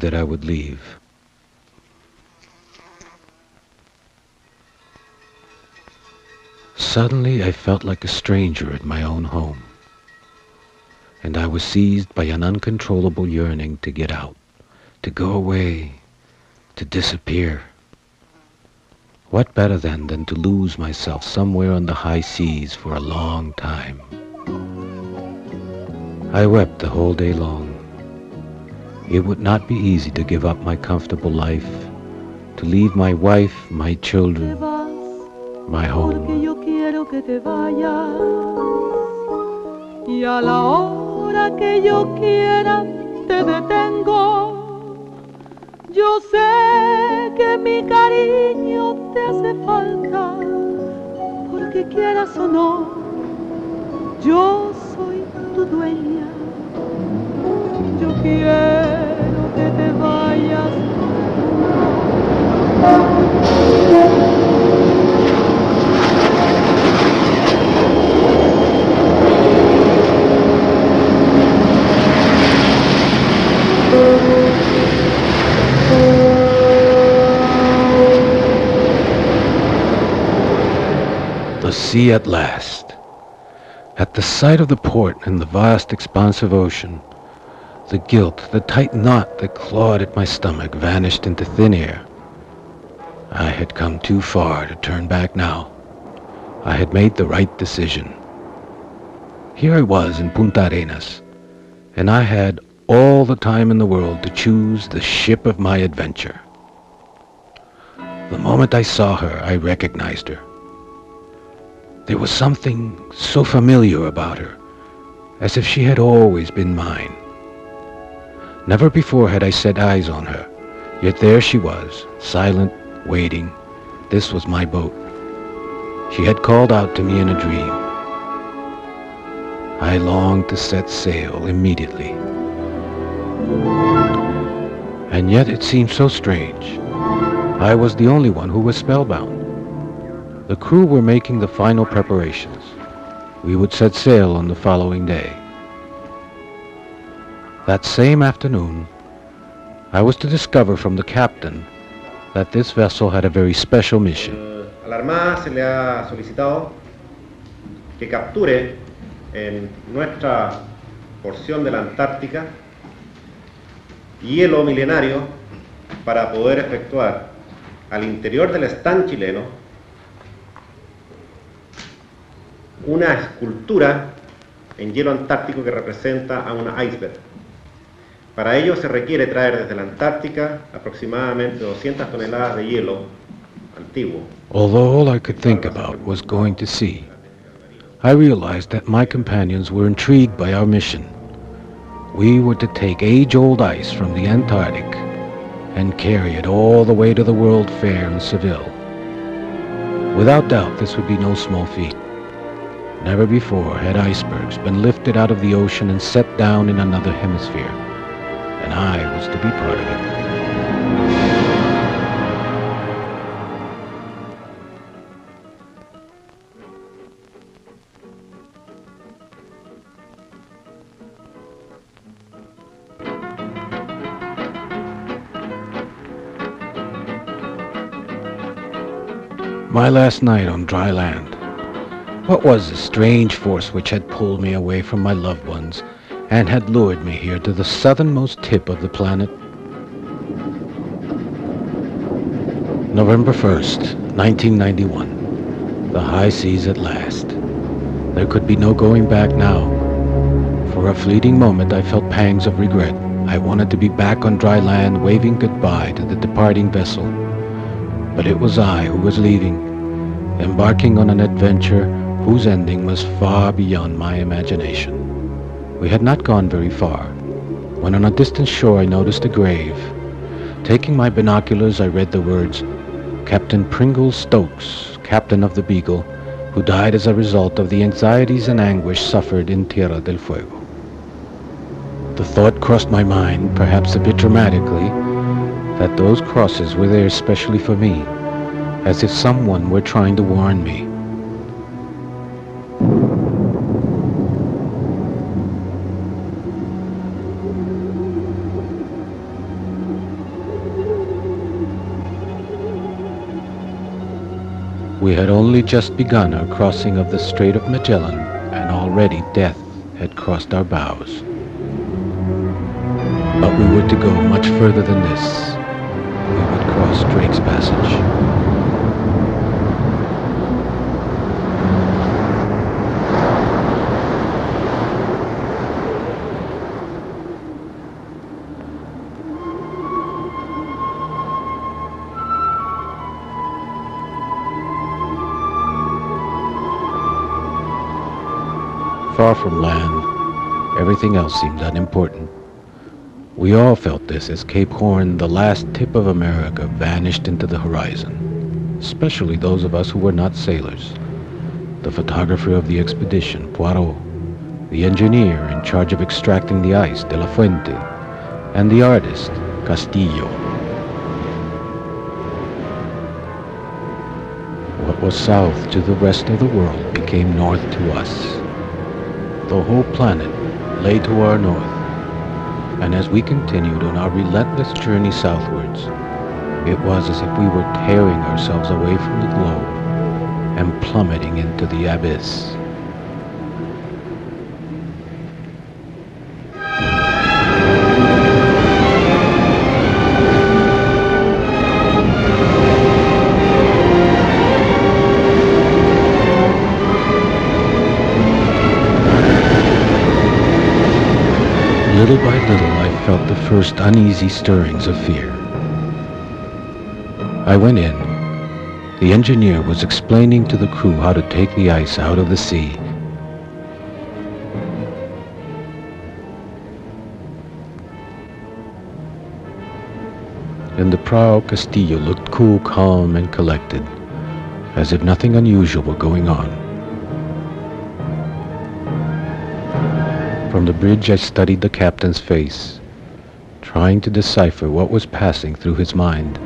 that I would leave. Suddenly I felt like a stranger at my own home, and I was seized by an uncontrollable yearning to get out, to go away, to disappear. What better then than to lose myself somewhere on the high seas for a long time? I wept the whole day long. It would not be easy to give up my comfortable life, to leave my wife, my children, my home. Y a la hora que yo quiera te detengo. Yo sé que mi cariño te hace falta, porque quieras o no, yo soy tu dueña. Yo quiero que te vayas. The sea at last. At the sight of the port and the vast expanse of ocean, the guilt, the tight knot that clawed at my stomach vanished into thin air. I had come too far to turn back now. I had made the right decision. Here I was in Punta Arenas, and I had all the time in the world to choose the ship of my adventure. The moment I saw her, I recognized her. There was something so familiar about her, as if she had always been mine. Never before had I set eyes on her, yet there she was, silent, waiting. This was my boat. She had called out to me in a dream. I longed to set sail immediately. And yet it seemed so strange. I was the only one who was spellbound. The crew were making the final preparations. We would set sail on the following day. That same afternoon, I was to discover from the captain that this vessel had a very special mission. A la Armada se le ha solicitado que capture en nuestra porción de la Antártica hielo milenario para poder efectuar al interior del stand chileno una escultura en hielo antártico que representa a una iceberg. Para ello se requiere traer desde la Antártica aproximadamente 200 toneladas de hielo antiguo. Although all I could think about was going to sea, I realized that my companions were intrigued by our mission. We were to take age-old ice from the Antarctic and carry it all the way to the World Fair in Seville. Without doubt, this would be no small feat. Never before had icebergs been lifted out of the ocean and set down in another hemisphere, and I was to be part of it. My last night on dry land. What was the strange force which had pulled me away from my loved ones and had lured me here to the southernmost tip of the planet? November 1st, 1991. The high seas at last. There could be no going back now. For a fleeting moment I felt pangs of regret. I wanted to be back on dry land waving goodbye to the departing vessel. But it was I who was leaving, embarking on an adventure whose ending was far beyond my imagination. We had not gone very far, when on a distant shore I noticed a grave. Taking my binoculars, I read the words, Captain Pringle Stokes, captain of the Beagle, who died as a result of the anxieties and anguish suffered in Tierra del Fuego. The thought crossed my mind, perhaps a bit dramatically, that those crosses were there specially for me, as if someone were trying to warn me. We had only just begun our crossing of the Strait of Magellan, and already death had crossed our bows. But we were to go much further than this. We would cross Drake's Passage. Far from land, everything else seemed unimportant. We all felt this as Cape Horn, the last tip of America, vanished into the horizon, especially those of us who were not sailors. The photographer of the expedition, Poirot, the engineer in charge of extracting the ice, De La Fuente, and the artist, Castillo. What was south to the rest of the world became north to us. The whole planet lay to our north, and as we continued on our relentless journey southwards, it was as if we were tearing ourselves away from the globe and plummeting into the abyss. Little by little, I felt the first uneasy stirrings of fear. I went in. The engineer was explaining to the crew how to take the ice out of the sea. In the prow, Castillo looked cool, calm, and collected, as if nothing unusual were going on. From the bridge I studied the captain's face, trying to decipher what was passing through his mind.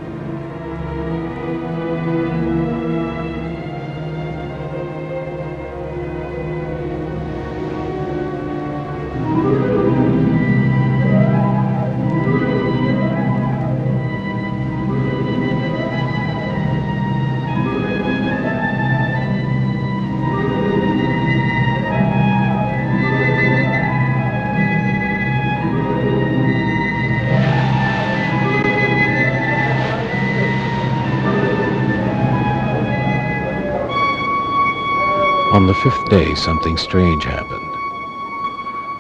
On the fifth day, something strange happened.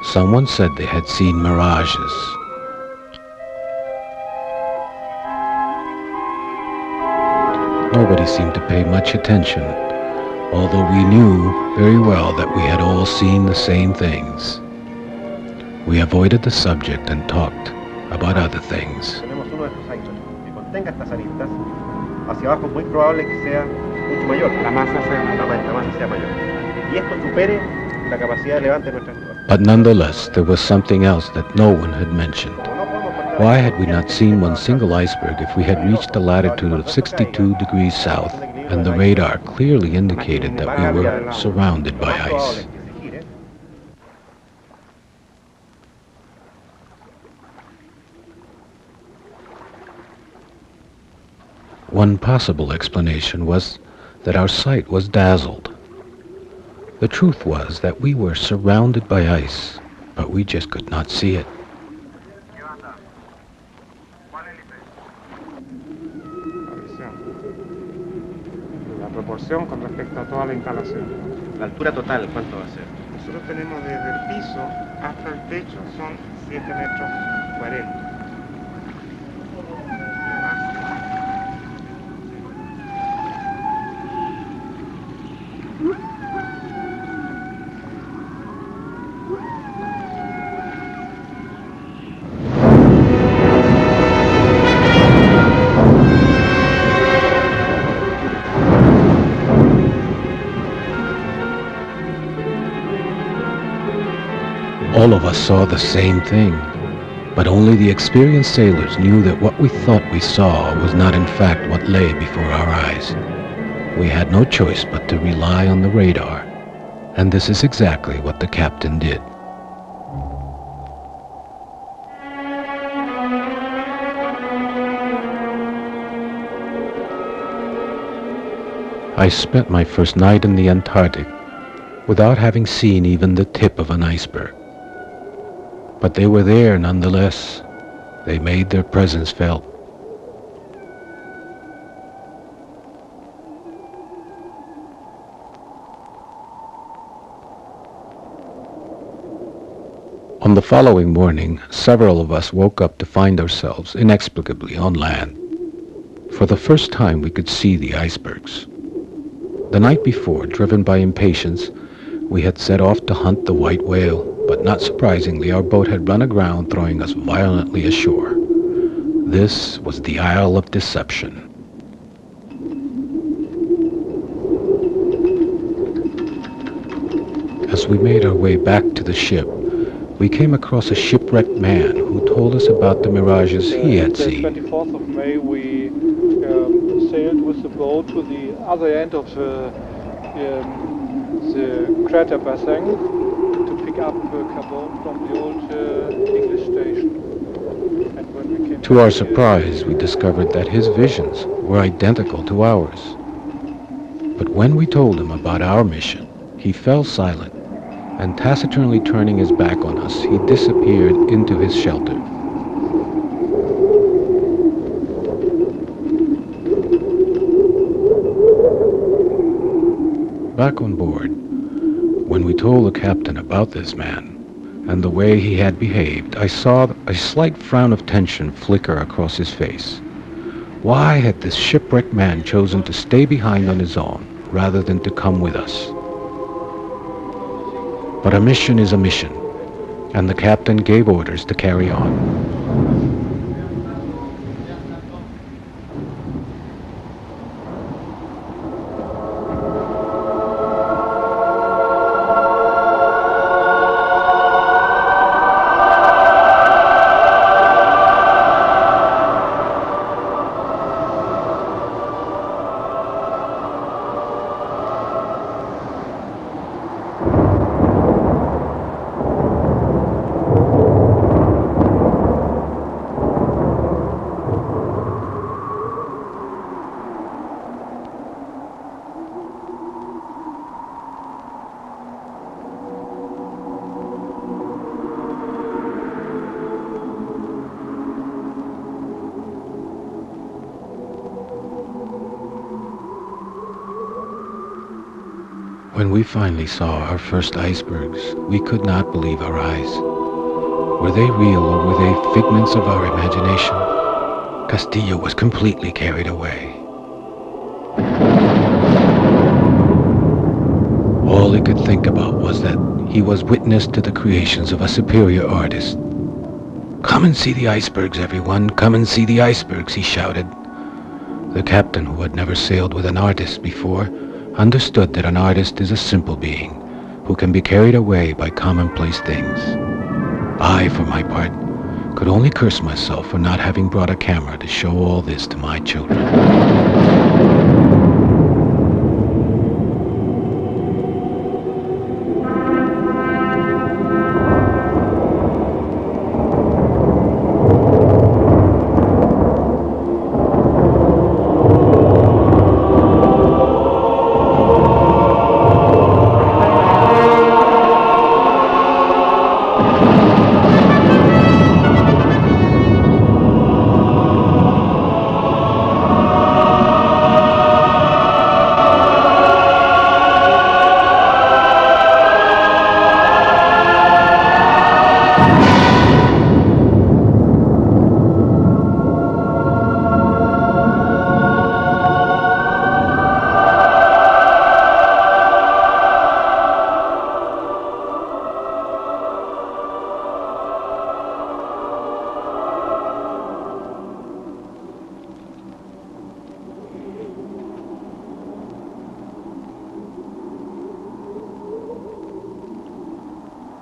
Someone said they had seen mirages. Nobody seemed to pay much attention, although we knew very well that we had all seen the same things. We avoided the subject and talked about other things. Tenemos uno de estos icebergs que contenga estas aristas. Hacia abajo es muy probable que sea mucho mayor. La masa sea mayor. Y esto supere la capacidad de levante de nuestras nubes. But nonetheless, there was something else that no one had mentioned. Why had we not seen one single iceberg if we had reached a latitude of 62 degrees south and the radar clearly indicated that we were surrounded by ice? One possible explanation was that our sight was dazzled. The truth was that we were surrounded by ice, but we just could not see it. La proporción con respecto a toda la instalación. La altura total, ¿cuánto va a ser? Nosotros tenemos desde el piso hasta el techo, son 7 metros 40. All of us saw the same thing, but only the experienced sailors knew that what we thought we saw was not in fact what lay before our eyes. We had no choice but to rely on the radar, and this is exactly what the captain did. I spent my first night in the Antarctic without having seen even the tip of an iceberg. But they were there nonetheless. They made their presence felt. On the following morning, several of us woke up to find ourselves inexplicably on land. For the first time we could see the icebergs. The night before, driven by impatience, we had set off to hunt the white whale, but not surprisingly our boat had run aground, throwing us violently ashore. This was the Isle of Deception. As we made our way back to the ship, we came across a shipwrecked man who told us about the mirages he had seen. The 24th of May we sailed with the boat to the other end of the crater basin to pick up carbon from the old English station. And when we came to our surprise, we discovered that his visions were identical to ours. But when we told him about our mission, he fell silent, and taciturnly turning his back on us, he disappeared into his shelter. Back on board, when we told the captain about this man and the way he had behaved, I saw a slight frown of tension flicker across his face. Why had this shipwrecked man chosen to stay behind on his own rather than to come with us? But a mission is a mission, and the captain gave orders to carry on. When we finally saw our first icebergs, we could not believe our eyes. Were they real or were they figments of our imagination? Castillo was completely carried away. All he could think about was that he was witness to the creations of a superior artist. "Come and see the icebergs, everyone! Come and see the icebergs!" he shouted. The captain, who had never sailed with an artist before, understood that an artist is a simple being who can be carried away by commonplace things. I, for my part, could only curse myself for not having brought a camera to show all this to my children.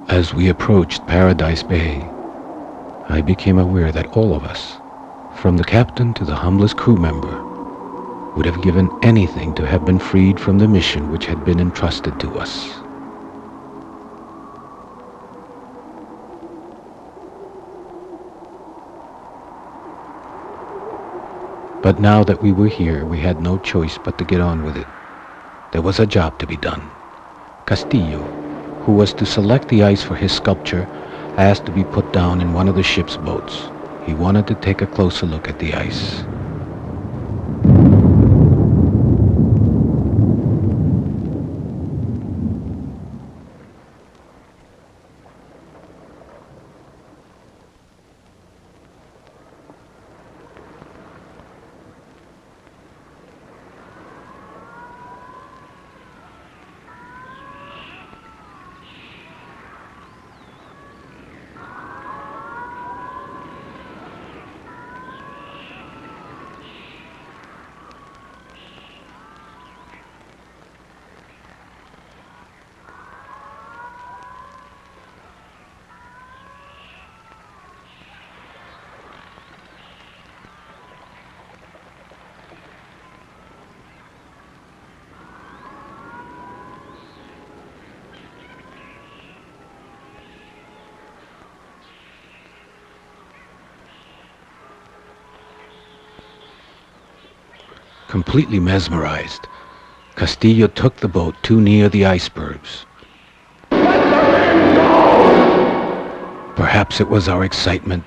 As we approached Paradise Bay, I became aware that all of us, from the captain to the humblest crew member, would have given anything to have been freed from the mission which had been entrusted to us. But now that we were here, we had no choice but to get on with it. There was a job to be done. Castillo, who was to select the ice for his sculpture, asked to be put down in one of the ship's boats. He wanted to take a closer look at the ice. Completely mesmerized, Castillo took the boat too near the icebergs. Perhaps it was our excitement,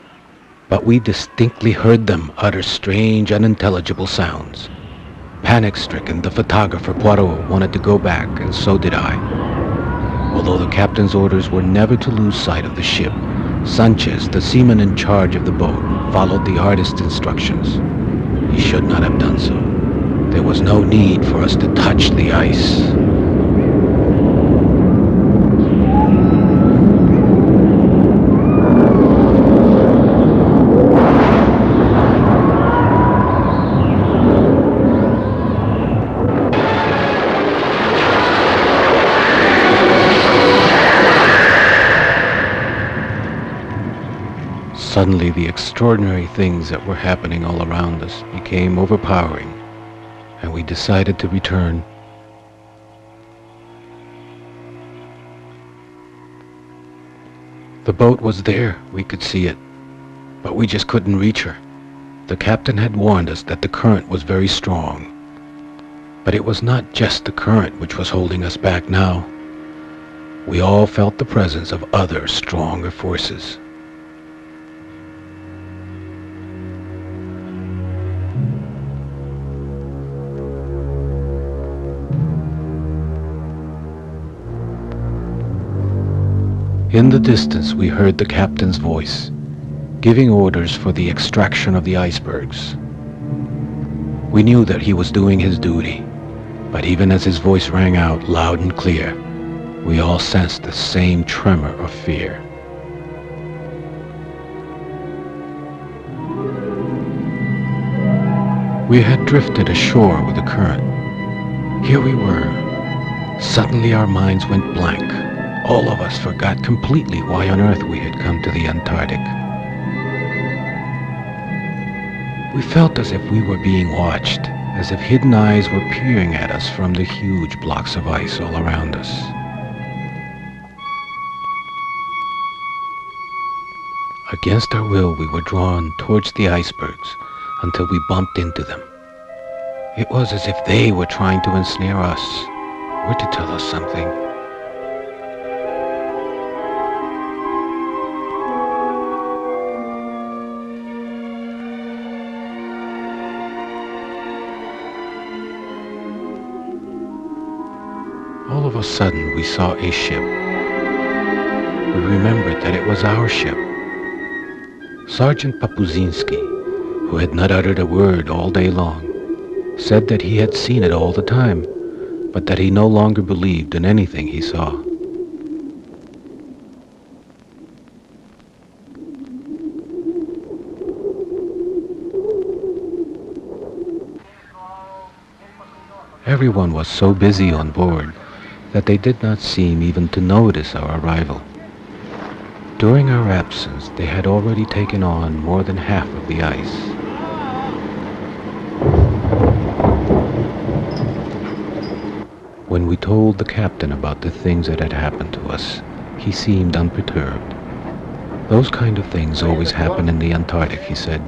but we distinctly heard them utter strange, unintelligible sounds. Panic-stricken, the photographer Poirot wanted to go back, and so did I. Although the captain's orders were never to lose sight of the ship, Sanchez, the seaman in charge of the boat, followed the artist's instructions. He should not have done so. There was no need for us to touch the ice. Suddenly, the extraordinary things that were happening all around us became overpowering, and we decided to return. The boat was there, we could see it, but we just couldn't reach her. The captain had warned us that the current was very strong, but it was not just the current which was holding us back now. We all felt the presence of other, stronger forces. In the distance, we heard the captain's voice, giving orders for the extraction of the icebergs. We knew that he was doing his duty, but even as his voice rang out loud and clear, we all sensed the same tremor of fear. We had drifted ashore with the current. Here we were. Suddenly our minds went blank. All of us forgot completely why on earth we had come to the Antarctic. We felt as if we were being watched, as if hidden eyes were peering at us from the huge blocks of ice all around us. Against our will, we were drawn towards the icebergs until we bumped into them. It was as if they were trying to ensnare us, or to tell us something. All of a sudden, we saw a ship. We remembered that it was our ship. Sergeant Papuzinski, who had not uttered a word all day long, said that he had seen it all the time, but that he no longer believed in anything he saw. Everyone was so busy on board that they did not seem even to notice our arrival. During our absence, they had already taken on more than half of the ice. When we told the captain about the things that had happened to us, he seemed unperturbed. Those kind of things always happen in the Antarctic, he said.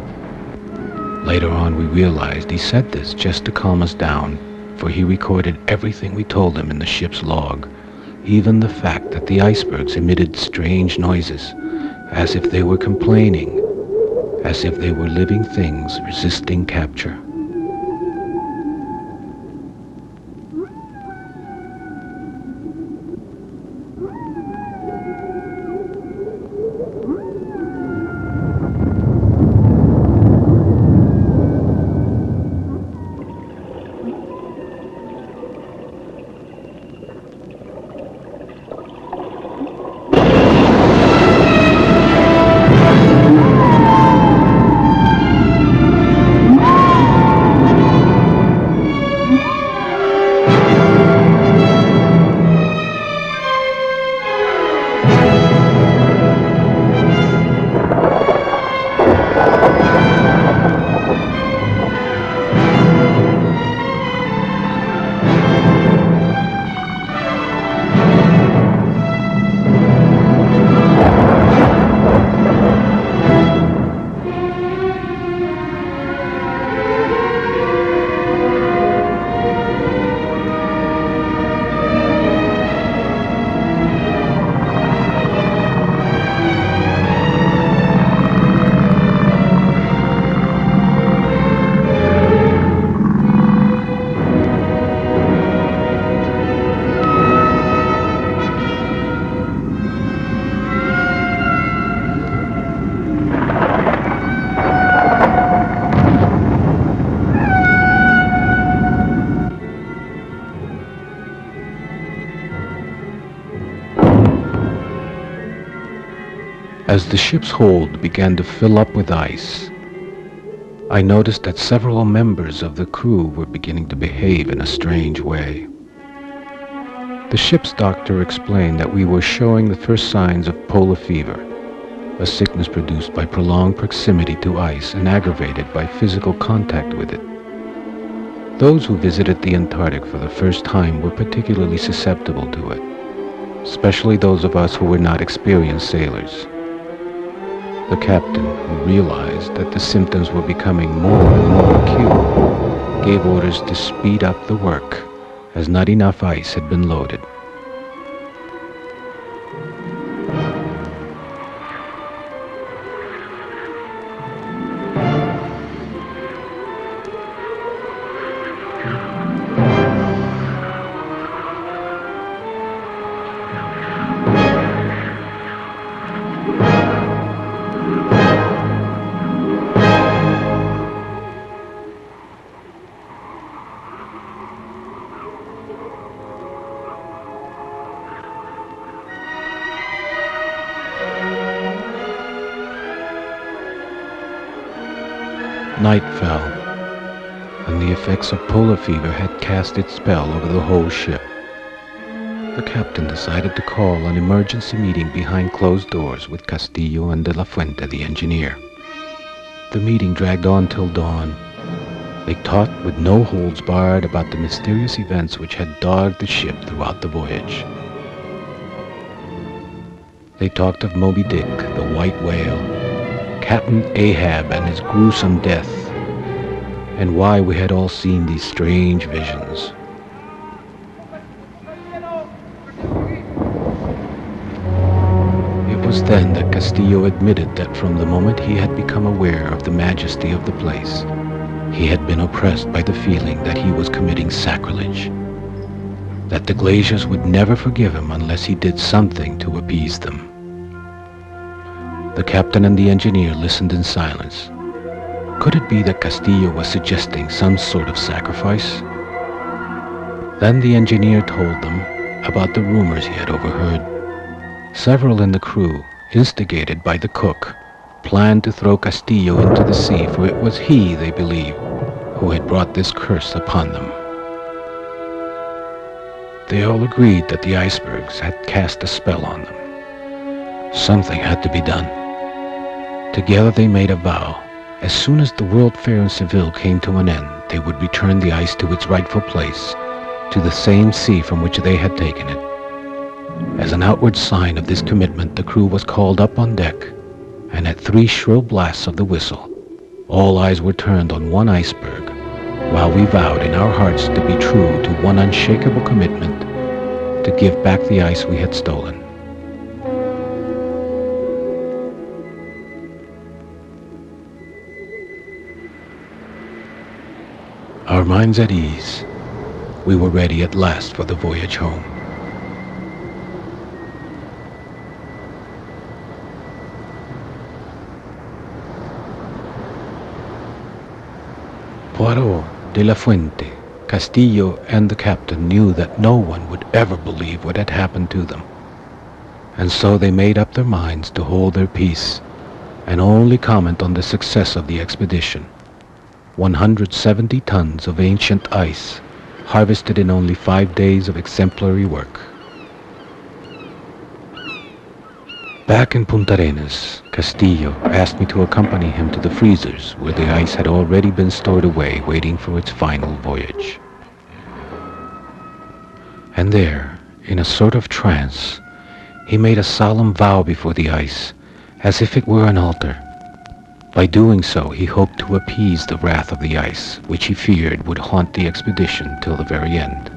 Later on, we realized he said this just to calm us down, for he recorded everything we told him in the ship's log, even the fact that the icebergs emitted strange noises, as if they were complaining, as if they were living things resisting capture. As the ship's hold began to fill up with ice, I noticed that several members of the crew were beginning to behave in a strange way. The ship's doctor explained that we were showing the first signs of polar fever, a sickness produced by prolonged proximity to ice and aggravated by physical contact with it. Those who visited the Antarctic for the first time were particularly susceptible to it, especially those of us who were not experienced sailors. The captain, who realized that the symptoms were becoming more and more acute, gave orders to speed up the work, as not enough ice had been loaded. Night fell, and the effects of polar fever had cast its spell over the whole ship. The captain decided to call an emergency meeting behind closed doors with Castillo and de la Fuente, the engineer. The meeting dragged on till dawn. They talked with no holds barred about the mysterious events which had dogged the ship throughout the voyage. They talked of Moby Dick, the white whale, Captain Ahab and his gruesome death, and why we had all seen these strange visions. It was then that Castillo admitted that from the moment he had become aware of the majesty of the place, he had been oppressed by the feeling that he was committing sacrilege, that the glaciers would never forgive him unless he did something to appease them. The captain and the engineer listened in silence. Could it be that Castillo was suggesting some sort of sacrifice? Then the engineer told them about the rumors he had overheard. Several in the crew, instigated by the cook, planned to throw Castillo into the sea, for it was he, they believed, who had brought this curse upon them. They all agreed that the icebergs had cast a spell on them. Something had to be done. Together they made a vow. As soon as the World Fair in Seville came to an end, they would return the ice to its rightful place, to the same sea from which they had taken it. As an outward sign of this commitment, the crew was called up on deck, and at 3 shrill blasts of the whistle, all eyes were turned on one iceberg, while we vowed in our hearts to be true to one unshakable commitment to give back the ice we had stolen. Our minds at ease, we were ready at last for the voyage home. Poirot, De La Fuente, Castillo, and the captain knew that no one would ever believe what had happened to them. And so they made up their minds to hold their peace and only comment on the success of the expedition. 170 tons of ancient ice, harvested in only 5 days of exemplary work. Back in Punta Arenas, Castillo asked me to accompany him to the freezers where the ice had already been stored away waiting for its final voyage. And there, in a sort of trance, he made a solemn vow before the ice, as if it were an altar. By doing so, he hoped to appease the wrath of the ice, which he feared would haunt the expedition till the very end.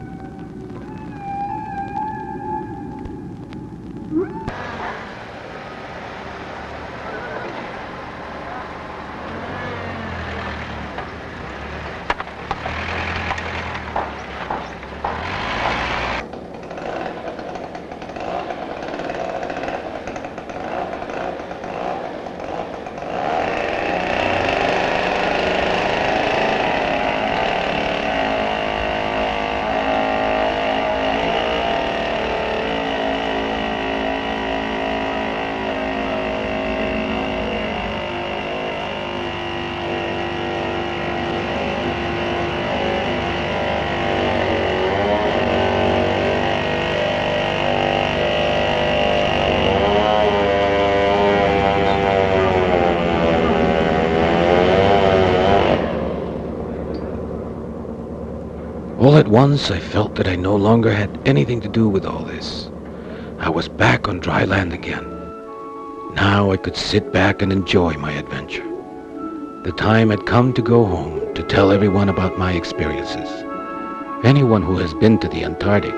All at once, I felt that I no longer had anything to do with all this. I was back on dry land again. Now I could sit back and enjoy my adventure. The time had come to go home, to tell everyone about my experiences. Anyone who has been to the Antarctic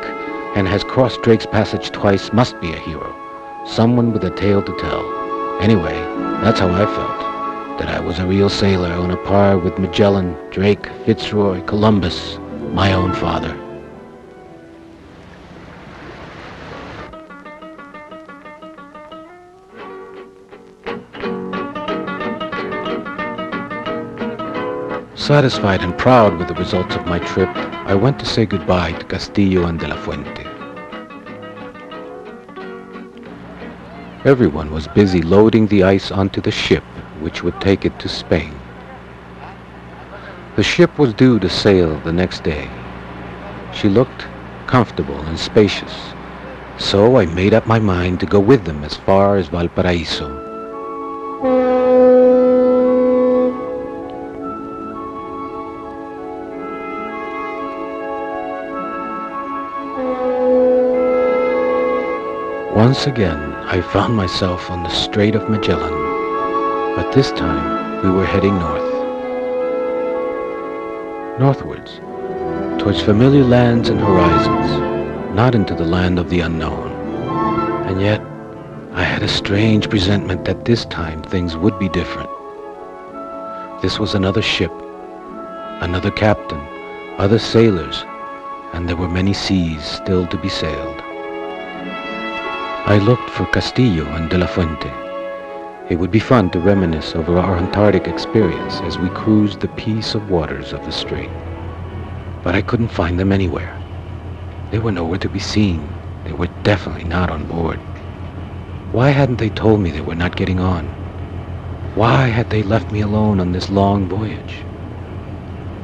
and has crossed Drake's Passage twice must be a hero, someone with a tale to tell. Anyway, that's how I felt, that I was a real sailor on a par with Magellan, Drake, Fitzroy, Columbus, my own father. Satisfied and proud with the results of my trip, I went to say goodbye to Castillo and De La Fuente. Everyone was busy loading the ice onto the ship which would take it to Spain. The ship was due to sail the next day. She looked comfortable and spacious, so I made up my mind to go with them as far as Valparaiso. Once again, I found myself on the Strait of Magellan, but this time we were heading northwards, towards familiar lands and horizons, not into the land of the unknown. And yet, I had a strange presentiment that this time things would be different. This was another ship, another captain, other sailors, and there were many seas still to be sailed. I looked for Castillo and De La Fuente. It would be fun to reminisce over our Antarctic experience as we cruised the peace of waters of the strait. But I couldn't find them anywhere. They were nowhere to be seen. They were definitely not on board. Why hadn't they told me they were not getting on? Why had they left me alone on this long voyage?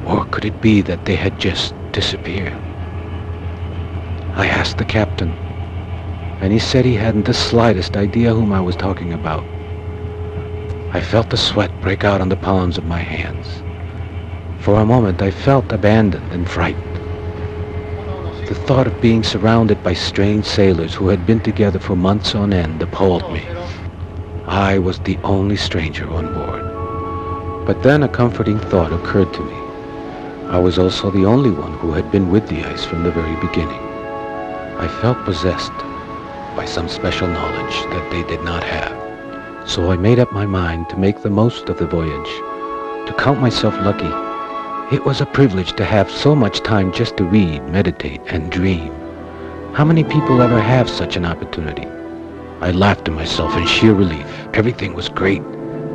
Or could it be that they had just disappeared? I asked the captain, and he said he hadn't the slightest idea whom I was talking about. I felt the sweat break out on the palms of my hands. For a moment I felt abandoned and frightened. The thought of being surrounded by strange sailors who had been together for months on end appalled me. I was the only stranger on board. But then a comforting thought occurred to me. I was also the only one who had been with the ice from the very beginning. I felt possessed by some special knowledge that they did not have. So I made up my mind to make the most of the voyage, to count myself lucky. It was a privilege to have so much time just to read, meditate, and dream. How many people ever have such an opportunity? I laughed to myself in sheer relief. Everything was great.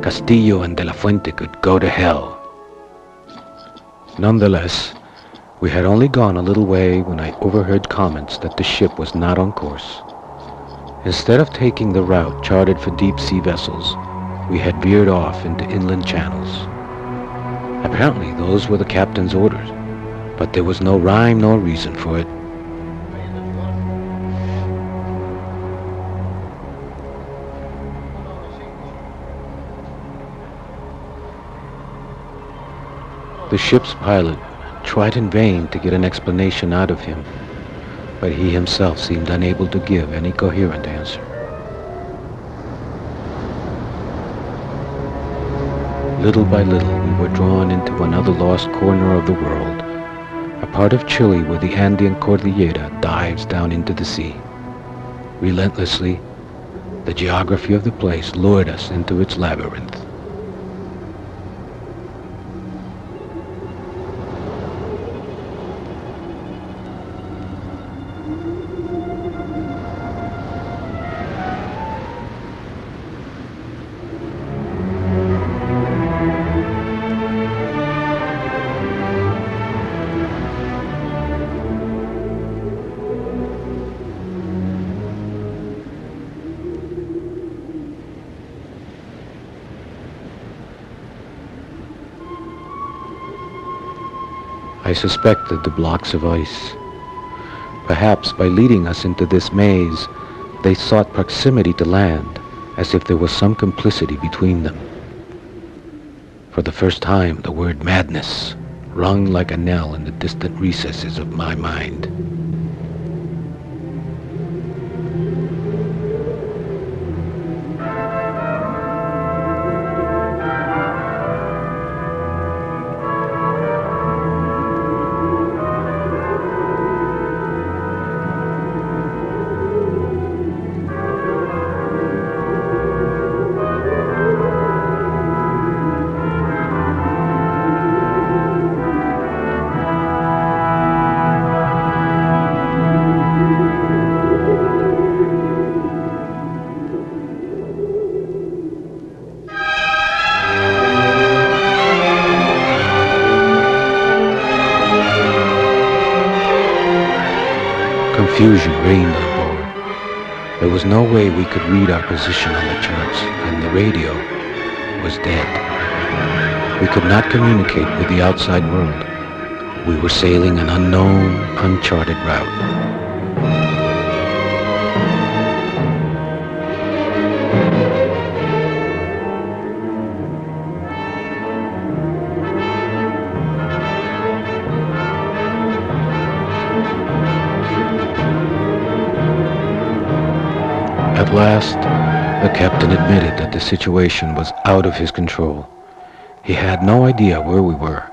Castillo and De La Fuente could go to hell. Nonetheless, we had only gone a little way when I overheard comments that the ship was not on course. Instead of taking the route charted for deep-sea vessels, we had veered off into inland channels. Apparently those were the captain's orders, but there was no rhyme nor reason for it. The ship's pilot tried in vain to get an explanation out of him, but he himself seemed unable to give any coherent answer. Little by little, we were drawn into another lost corner of the world, a part of Chile where the Andean Cordillera dives down into the sea. Relentlessly, the geography of the place lured us into its labyrinth. I suspected the blocks of ice. Perhaps by leading us into this maze, they sought proximity to land, as if there was some complicity between them. For the first time, the word madness rung like a knell in the distant recesses of my mind. Confusion reigned on board. There was no way we could read our position on the charts, and the radio was dead. We could not communicate with the outside world. We were sailing an unknown, uncharted route. At last, the captain admitted that the situation was out of his control. He had no idea where we were,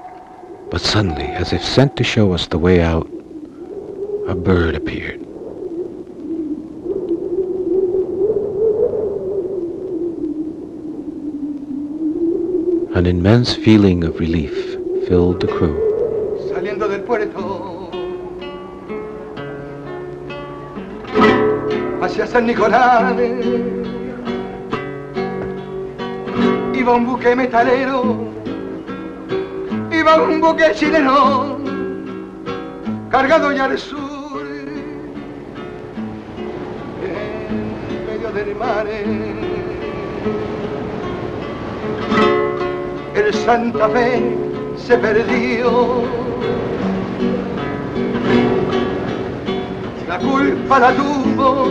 but suddenly, as if sent to show us the way out, a bird appeared. An immense feeling of relief filled the crew. Saliendo del puerto hacia San Nicolás iba un buque metalero, iba un buque chileno cargado ya al sur en medio del mar. El Santa Fe se perdió, la culpa la tuvo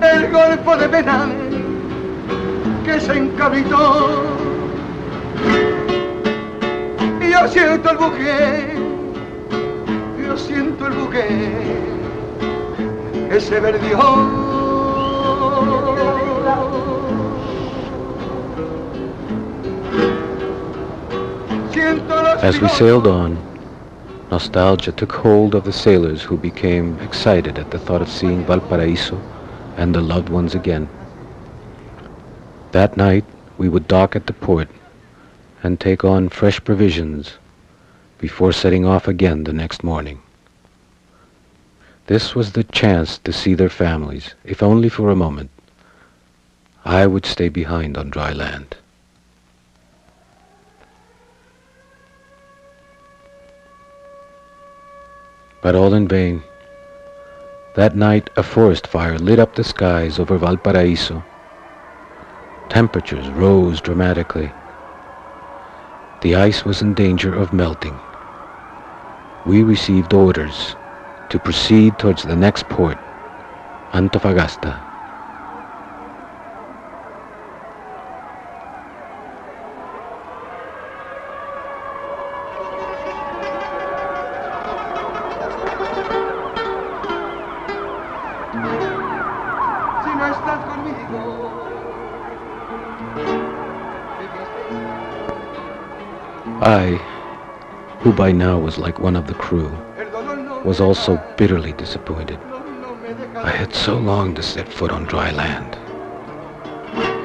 el golfo de penal que se encabritó. Y yo siento el buque, yo siento el buque que se perdió. viento los As we pilotos. sailed on, nostalgia took hold of the sailors who became excited at the thought of seeing Valparaiso and their loved ones again. That night, we would dock at the port and take on fresh provisions before setting off again the next morning. This was the chance to see their families, if only for a moment. I would stay behind on dry land. But all in vain. That night, a forest fire lit up the skies over Valparaiso. Temperatures rose dramatically. The ice was in danger of melting. We received orders to proceed towards the next port, Antofagasta. Si no estás conmigo, I, who by now was like one of the crew, el dolor no was also bitterly disappointed. no me deja. I had so longed to set foot on dry land.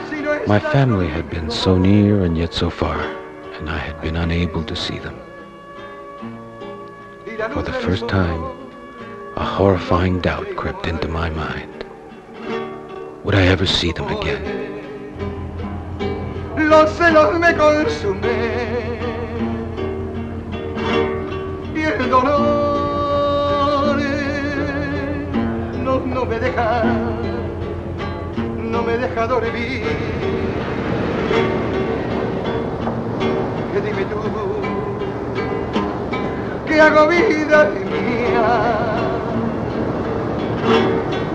Si no My estás family had been so near and yet so far, and I had been unable to see them. y la For luz the del first sol, time, a horrifying doubt crept into my mind. Would I ever see them again? los celos me consumen y el dolor no me deja dormir. Que dime tú, ¿qué hago vida mía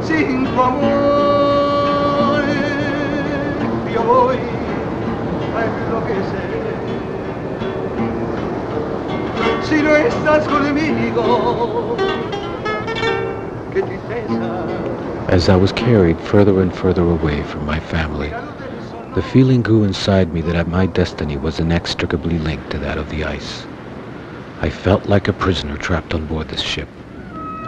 sin tu amor? Yo voy a enloquecer si no estás conmigo. Qué tristeza. As I was carried further and further away from my family, the feeling grew inside me that my destiny was inextricably linked to that of the ice. I felt like a prisoner trapped on board this ship,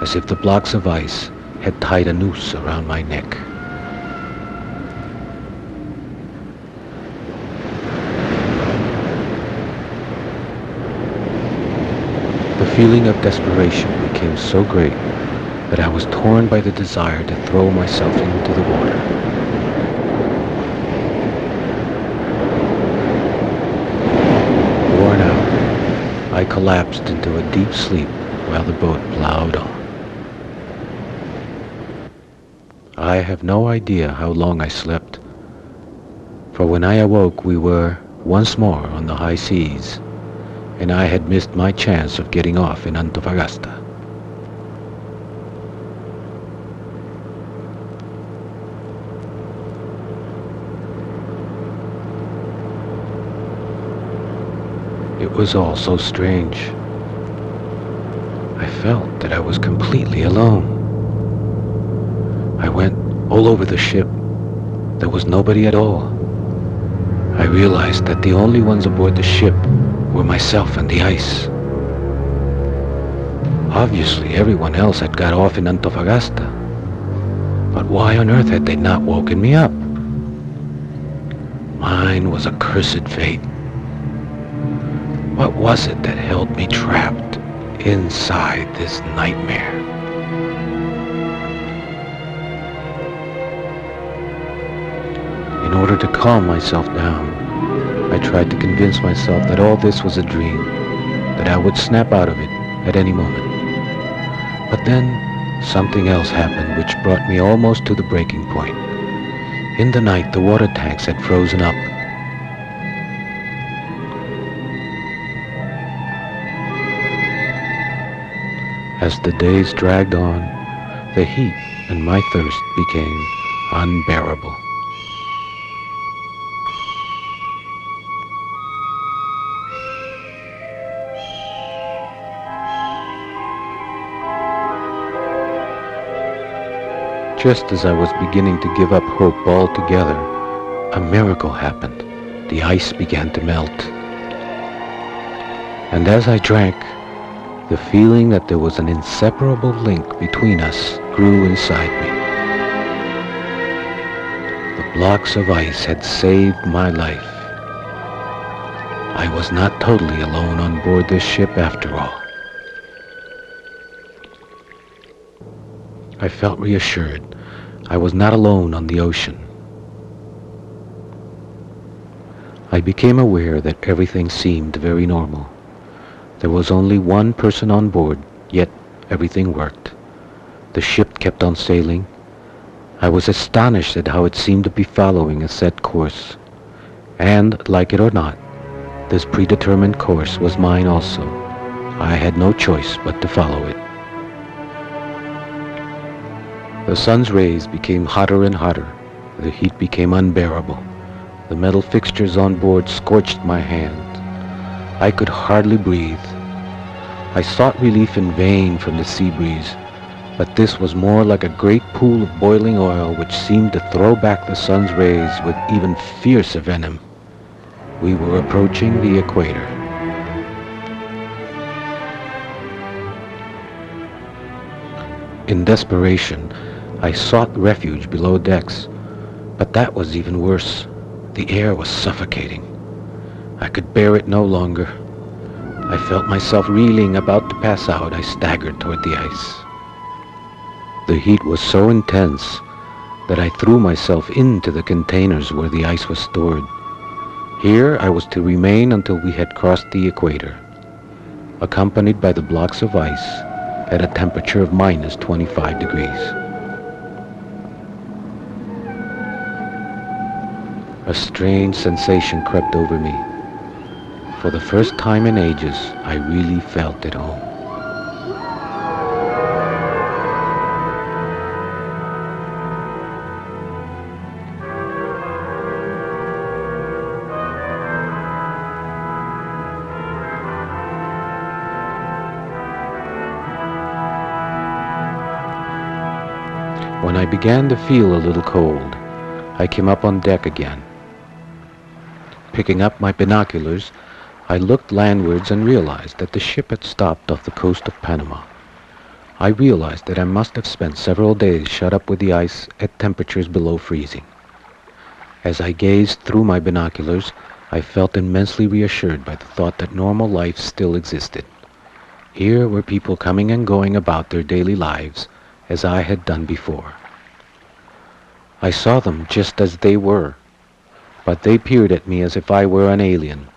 as if the blocks of ice had tied a noose around my neck. The feeling of desperation became so great that I was torn by the desire to throw myself into the water. Worn out, I collapsed into a deep sleep while the boat plowed on. I have no idea how long I slept, for when I awoke we were once more on the high seas, and I had missed my chance of getting off in Antofagasta. It was all so strange. I felt that I was completely alone. I went all over the ship. There was nobody at all. I realized that the only ones aboard the ship were myself and the ice. Obviously, everyone else had got off in Antofagasta. But why on earth had they not woken me up? Mine was a cursed fate. What was it that held me trapped inside this nightmare? In order to calm myself down, I tried to convince myself that all this was a dream, that I would snap out of it at any moment. But then something else happened which brought me almost to the breaking point. In the night, the water tanks had frozen up. As the days dragged on, the heat and my thirst became unbearable. Just as I was beginning to give up hope altogether, a miracle happened. The ice began to melt. And as I drank, the feeling that there was an inseparable link between us grew inside me. The blocks of ice had saved my life. I was not totally alone on board this ship after all. I felt reassured. I was not alone on the ocean. I became aware that everything seemed very normal. There was only one person on board, yet everything worked. The ship kept on sailing. I was astonished at how it seemed to be following a set course. And, like it or not, this predetermined course was mine also. I had no choice but to follow it. The sun's rays became hotter and hotter. The heat became unbearable. The metal fixtures on board scorched my hands. I could hardly breathe. I sought relief in vain from the sea breeze, but this was more like a great pool of boiling oil which seemed to throw back the sun's rays with even fiercer venom. We were approaching the equator. In desperation, I sought refuge below decks, but that was even worse. The air was suffocating. I could bear it no longer. I felt myself reeling, about to pass out. I staggered toward the ice. The heat was so intense that I threw myself into the containers where the ice was stored. Here I was to remain until we had crossed the equator, accompanied by the blocks of ice at a temperature of minus 25 degrees. A strange sensation crept over me. For the first time in ages, I really felt at home. When I began to feel a little cold, I came up on deck again. Picking up my binoculars, I looked landwards and realized that the ship had stopped off the coast of Panama. I realized that I must have spent several days shut up with the ice at temperatures below freezing. As I gazed through my binoculars, I felt immensely reassured by the thought that normal life still existed. Here were people coming and going about their daily lives as I had done before. I saw them just as they were, but they peered at me as if I were an alien.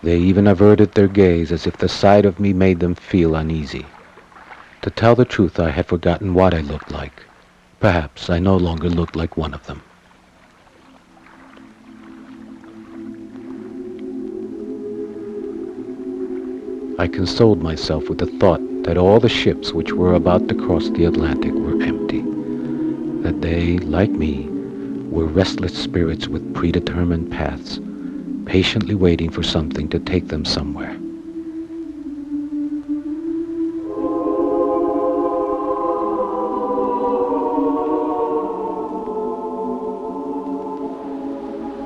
They even averted their gaze as if the sight of me made them feel uneasy. To tell the truth, I had forgotten what I looked like. Perhaps I no longer looked like one of them. I consoled myself with the thought that all the ships which were about to cross the Atlantic were empty, that they, like me, were restless spirits with predetermined paths, patiently waiting for something to take them somewhere.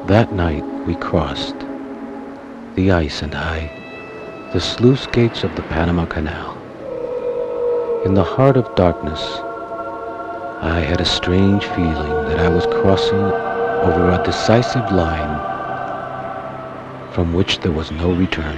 That night we crossed, the ice and I, the sluice gates of the Panama Canal. In the heart of darkness, I had a strange feeling that I was crossing over a decisive line from which there was no return.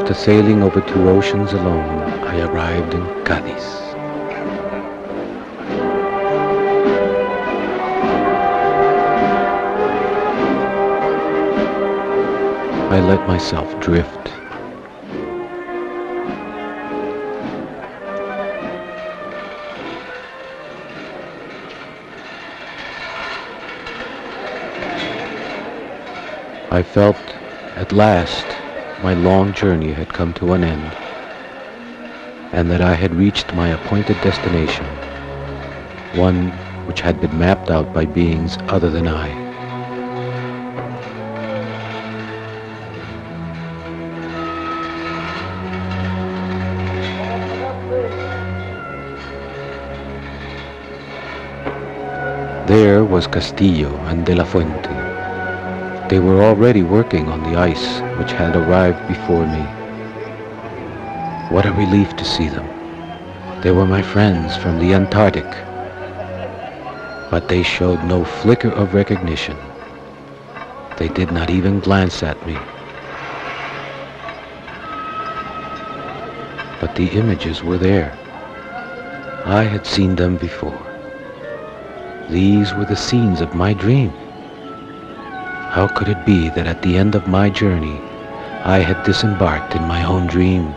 After sailing over 2 oceans alone, I arrived in Cadiz. I let myself drift. I felt, at last, my long journey had come to an end, and that I had reached my appointed destination, one which had been mapped out by beings other than I. There was Castillo and De La Fuente. They were already working on the ice which had arrived before me. What a relief to see them. They were my friends from the Antarctic. But they showed no flicker of recognition. They did not even glance at me. But the images were there. I had seen them before. These were the scenes of my dream. How could it be that at the end of my journey, I had disembarked in my own dream?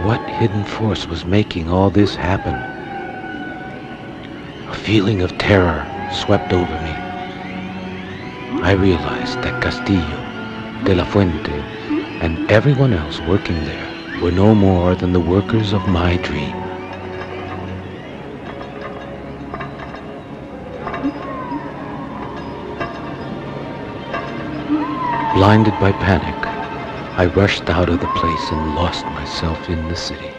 What hidden force was making all this happen? A feeling of terror swept over me. I realized that Castillo, De La Fuente, and everyone else working there were no more than the workers of my dream. Blinded by panic, I rushed out of the place and lost myself in the city.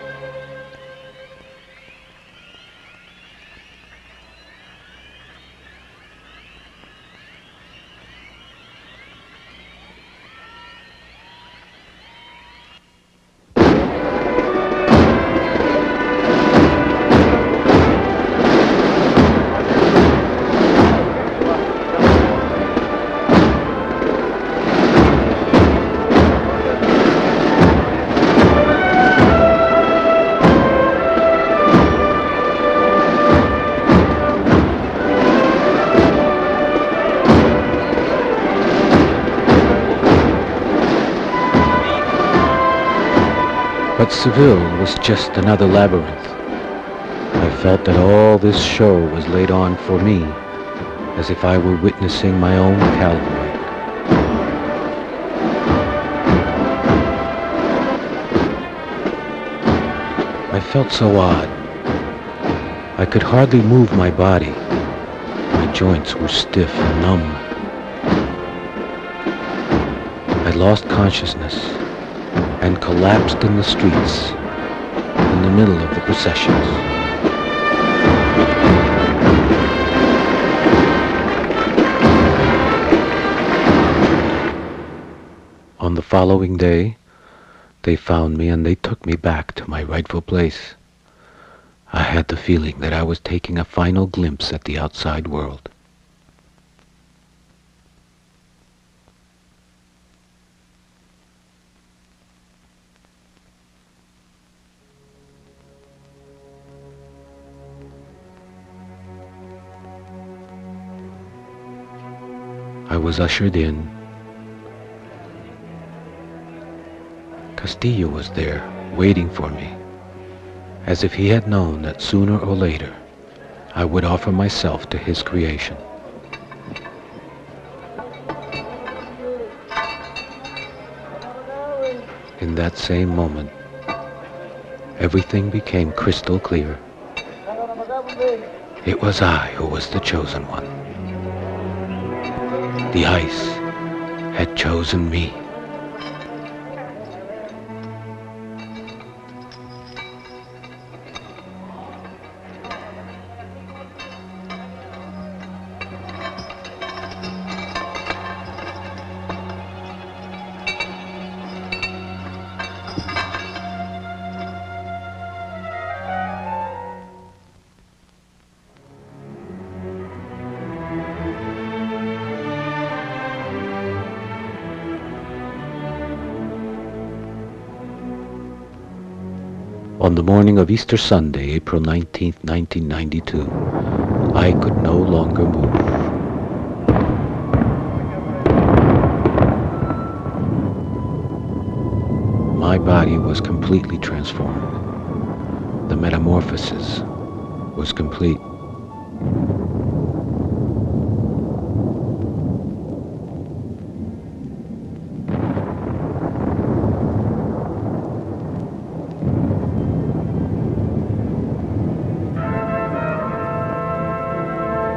But Seville was just another labyrinth. I felt that all this show was laid on for me, as if I were witnessing my own Calvary. I felt so odd. I could hardly move my body. My joints were stiff and numb. I lost consciousness and collapsed in the streets in the middle of the processions. On the following day, they found me and they took me back to my rightful place. I had the feeling that I was taking a final glimpse at the outside world. I was ushered in. Castillo was there, waiting for me, as if he had known that sooner or later I would offer myself to his creation. In that same moment, everything became crystal clear. It was I who was the chosen one. The ice had chosen me. On the morning of Easter Sunday, April 19th, 1992, I could no longer move. My body was completely transformed. The metamorphosis was complete.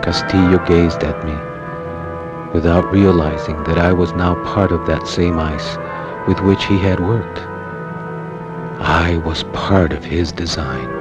Castillo gazed at me, without realizing that I was now part of that same ice with which he had worked. I was part of his design.